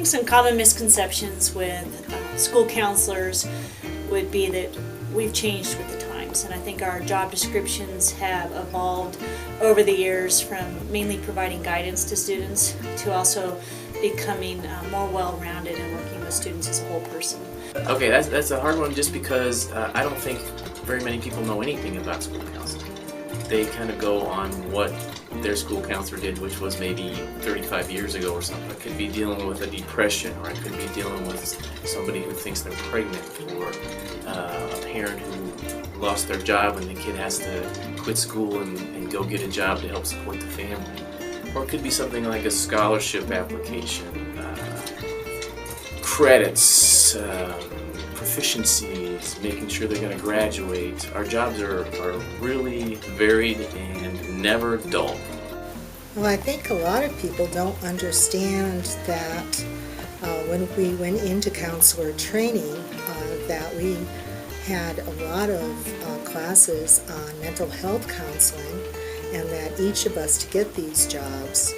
think some common misconceptions with school counselors would be that we've changed with the times, and I think our job descriptions have evolved over the years from mainly providing guidance to students to also becoming more well-rounded and working with students as a whole person. Okay, that's a hard one just because I don't think very many people know anything about school counseling. They kind of go on what their school counselor did, which was maybe 35 years ago or something. It could be dealing with a depression, or it could be dealing with somebody who thinks they're pregnant, or a parent who lost their job and the kid has to quit school and go get a job to help support the family. Or it could be something like a scholarship application, credits, proficiencies, making sure they're going to graduate. Our jobs are really varied and never dull. Well, I think a lot of people don't understand that when we went into counselor training, that we had a lot of classes on mental health counseling, and that each of us to get these jobs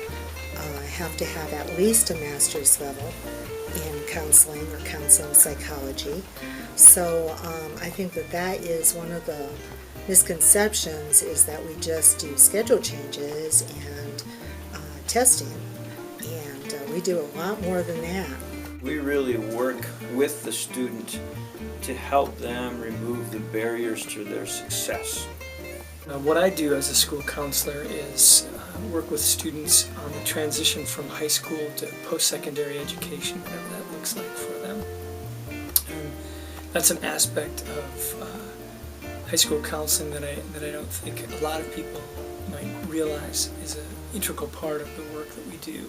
have to have at least a master's level in counseling or counseling psychology. So I think that is one of the misconceptions, is that we just do schedule changes and testing, and we do a lot more than that. We really work with the student to help them remove the barriers to their success. What I do as a school counselor is work with students on the transition from high school to post-secondary education, whatever that looks like for them. And that's an aspect of high school counseling that I don't think a lot of people might realize is an integral part of the work that we do.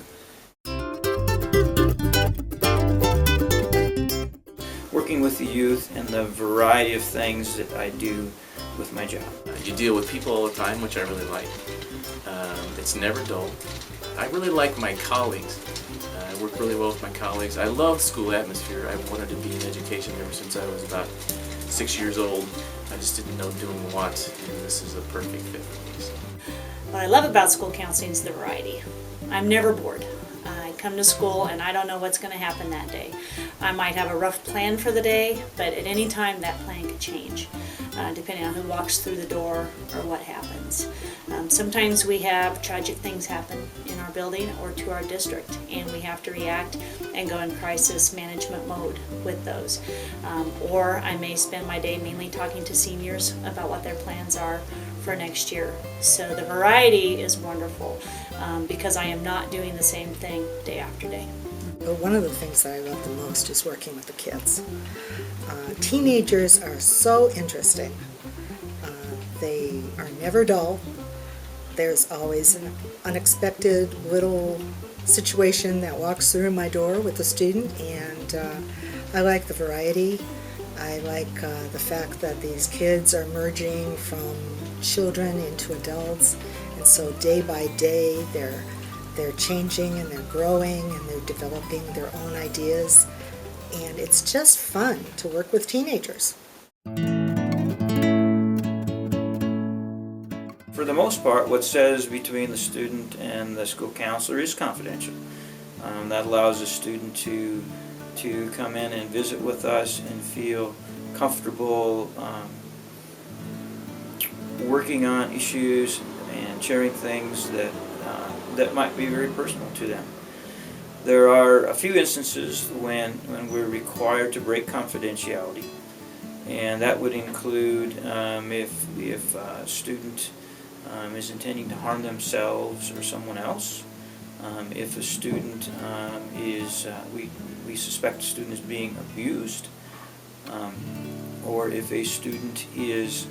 Working with the youth and the variety of things that I do with my job. You deal with people all the time, which I really like. It's never dull. I really like my colleagues. I work really well with my colleagues. I love school atmosphere. I've wanted to be in education ever since I was about 6 years old. I just didn't know doing what, and this is a perfect fit for me. So. What I love about school counseling is the variety. I'm never bored. I come to school and I don't know what's going to happen that day. I might have a rough plan for the day, but at any time that plan could change, depending on who walks through the door or what happens. Sometimes we have tragic things happen in our building or to our district, and we have to react and go in crisis management mode with those. Or I may spend my day mainly talking to seniors about what their plans are for next year. So the variety is wonderful because I am not doing the same thing day after day. But one of the things that I love the most is working with the kids. Teenagers are so interesting. They are never dull. There's always an unexpected little situation that walks through my door with a student, and I like the variety. I like the fact that these kids are merging from children into adults, and so day by day they're changing and they're growing and they're developing their own ideas, and it's just fun to work with teenagers. For the most part, what says between the student and the school counselor is confidential. That allows the student to come in and visit with us and feel comfortable working on issues and sharing things that might be very personal to them. There are a few instances when we're required to break confidentiality, and that would include if a student is intending to harm themselves or someone else. If a student we suspect a student is being abused, or if a student is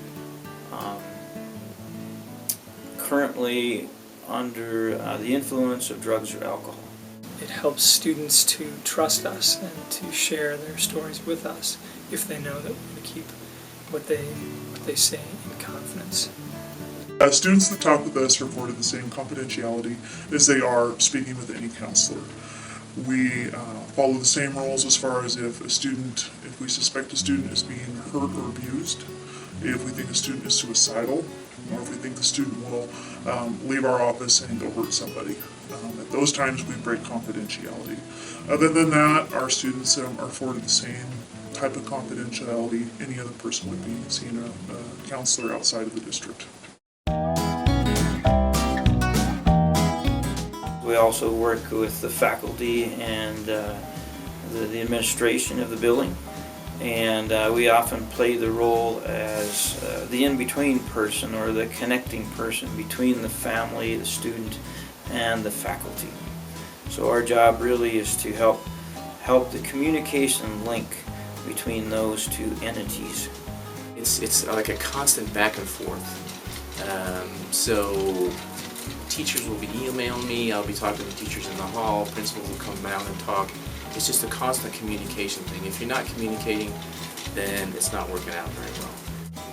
currently under the influence of drugs or alcohol. It helps students to trust us and to share their stories with us if they know that we're going to keep what they say in confidence. Students that talk with us are afforded the same confidentiality as they are speaking with any counselor. We follow the same rules as far as if we suspect a student is being hurt or abused, if we think a student is suicidal, or if we think the student will leave our office and go hurt somebody. At those times, we break confidentiality. Other than that, our students are afforded the same type of confidentiality any other person would be, seeing a counselor outside of the district. We also work with the faculty and the administration of the building, and we often play the role as the in-between person or the connecting person between the family, the student, and the faculty. So our job really is to help the communication link between those two entities. It's like a constant back and forth. So teachers will be emailing me, I'll be talking to teachers in the hall, principals will come down and talk. It's just a constant communication thing. If you're not communicating, then it's not working out very well.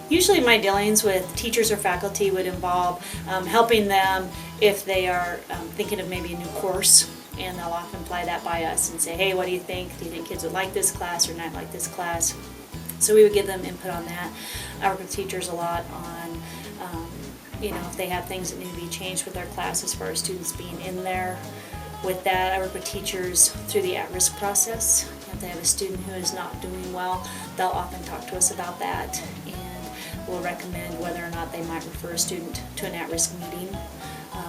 Usually my dealings with teachers or faculty would involve helping them if they are thinking of maybe a new course, and they'll often fly that by us and say, hey, what do you think? Do you think kids would like this class or not like this class? So we would give them input on that. I work with teachers a lot on if they have things that need to be changed with their class as far as students being in there. With that, I work with teachers through the at-risk process. If they have a student who is not doing well, they'll often talk to us about that, and we'll recommend whether or not they might refer a student to an at-risk meeting,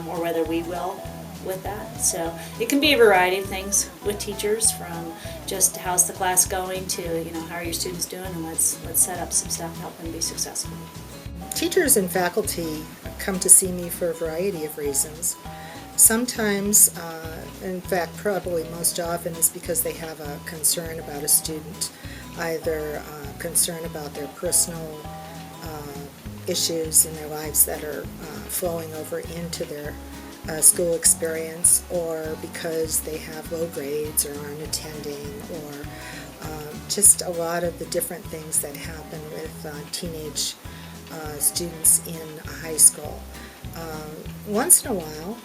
or whether we will with that. So it can be a variety of things with teachers, from just how's the class going to how are your students doing, and let's set up some stuff to help them be successful. Teachers and faculty come to see me for a variety of reasons. Sometimes, in fact, probably most often, is because they have a concern about a student, either concern about their personal issues in their lives that are flowing over into their school experience, or because they have low grades or aren't attending, or just a lot of the different things that happen with teenage students in high school. Once in a while,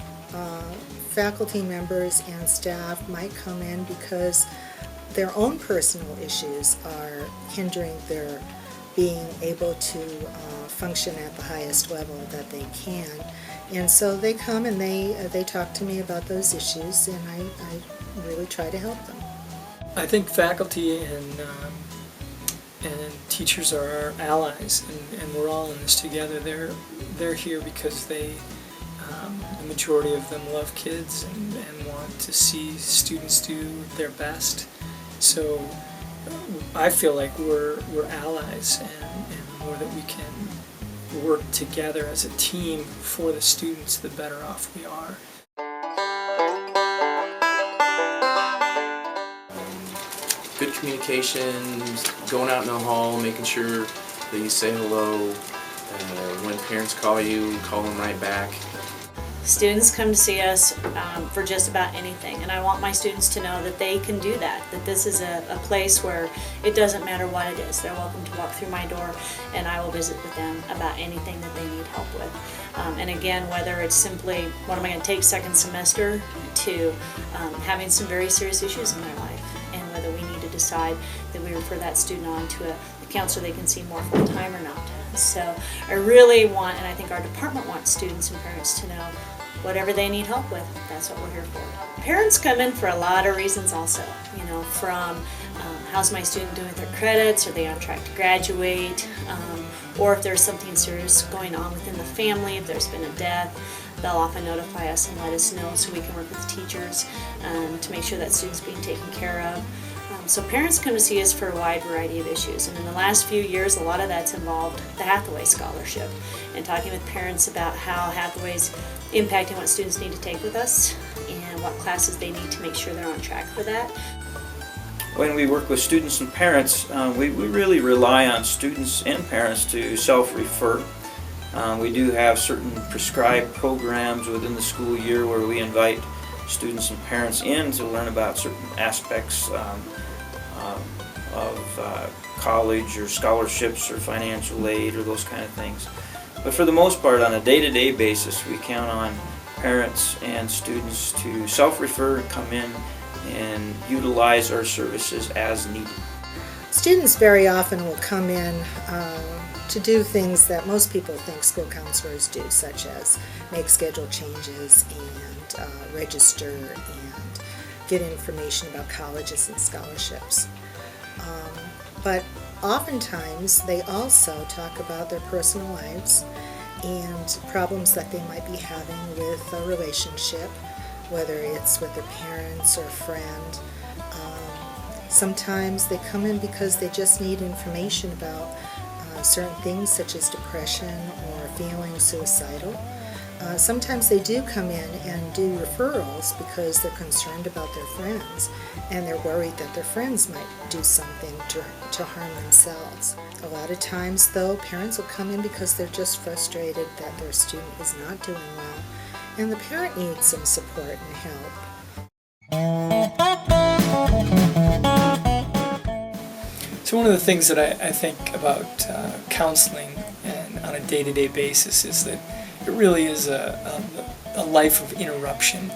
faculty members and staff might come in because their own personal issues are hindering their being able to function at the highest level that they can. And so they come and they talk to me about those issues, and I really try to help them. I think faculty and teachers are our allies, and we're all in this together. They're here because the majority of them love kids and want to see students do their best. So I feel like we're allies, and the more that we can work together as a team for the students, the better off we are. Good communication, going out in the hall, making sure that you say hello. When parents call you, call them right back. Students come to see us for just about anything, and I want my students to know that they can do that this is a place where it doesn't matter what it is. They're welcome to walk through my door, and I will visit with them about anything that they need help with. And again, whether it's simply, what am I going to take second semester, to having some very serious issues in their life, and whether we need to decide that we refer that student on to a counselor they can see more full-time or not. So I really want, and I think our department wants students and parents to know whatever they need help with, that's what we're here for. Parents come in for a lot of reasons also, from how's my student doing with their credits, are they on track to graduate, or if there's something serious going on within the family, if there's been a death, they'll often notify us and let us know so we can work with the teachers to make sure that student's being taken care of. So parents come to see us for a wide variety of issues, and in the last few years a lot of that's involved the Hathaway Scholarship, and talking with parents about how Hathaway's impacting what students need to take with us and what classes they need to make sure they're on track for that. When we work with students and parents, we really rely on students and parents to self-refer. We do have certain prescribed programs within the school year where we invite students and parents in to learn about certain aspects of college or scholarships or financial aid or those kind of things. But for the most part, on a day-to-day basis, we count on parents and students to self-refer and come in and utilize our services as needed. Students very often will come in to do things that most people think school counselors do, such as make schedule changes and register and get information about colleges and scholarships. But oftentimes they also talk about their personal lives and problems that they might be having with a relationship, whether it's with their parents or a friend. Sometimes they come in because they just need information about certain things such as depression or feeling suicidal. Sometimes they do come in and do referrals because they're concerned about their friends and they're worried that their friends might do something to harm themselves. A lot of times though, parents will come in because they're just frustrated that their student is not doing well and the parent needs some support and help. So one of the things that I think about counseling and on a day-to-day basis is that it really is a life of interruption,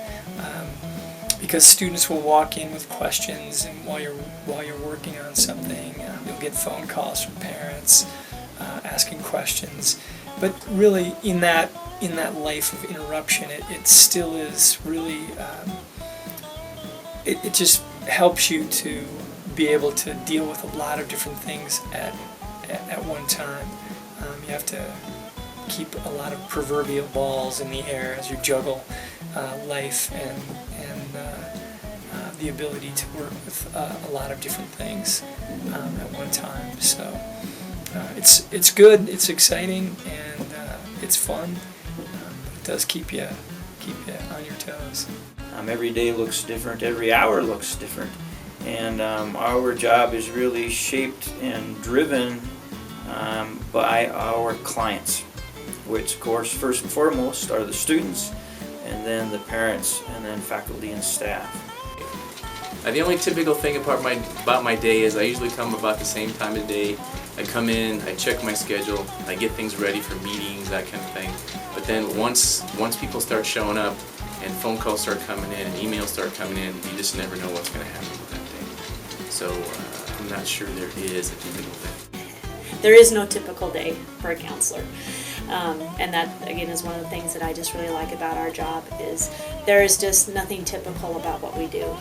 because students will walk in with questions, and while you're working on something, you'll get phone calls from parents asking questions. But really, in that life of interruption, it still is really it just helps you to be able to deal with a lot of different things at one time. You have to keep a lot of proverbial balls in the air as you juggle life and the ability to work with a lot of different things at one time. So it's good, it's exciting, and it's fun. It does keep you on your toes. Every day looks different, every hour looks different, and our job is really shaped and driven by our clients, which of course first and foremost are the students, and then the parents, and then faculty and staff. The only typical thing about my day is I usually come about the same time of day. I come in, I check my schedule, I get things ready for meetings, that kind of thing. But then once people start showing up and phone calls start coming in and emails start coming in, you just never know what's going to happen with that day. So I'm not sure there is a typical day. There is no typical day for a counselor. And that, again, is one of the things that I just really like about our job is there is just nothing typical about what we do.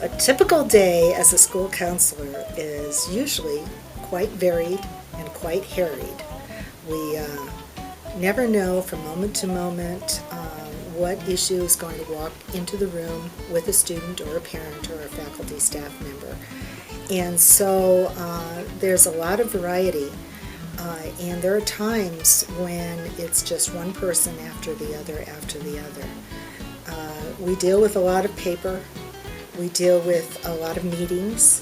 A typical day as a school counselor is usually quite varied and quite harried. We never know from moment to moment what issue is going to walk into the room with a student or a parent or a faculty staff member. And so there's a lot of variety, and there are times when it's just one person after the other after the other. We deal with a lot of paper. We deal with a lot of meetings.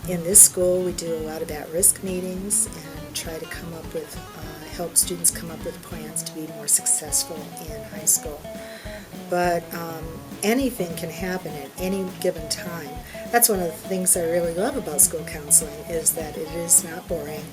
In this school, we do a lot of at-risk meetings and try to come up with, help students come up with plans to be more successful in high school. But anything can happen at any given time. That's one of the things I really love about school counseling, is that it is not boring.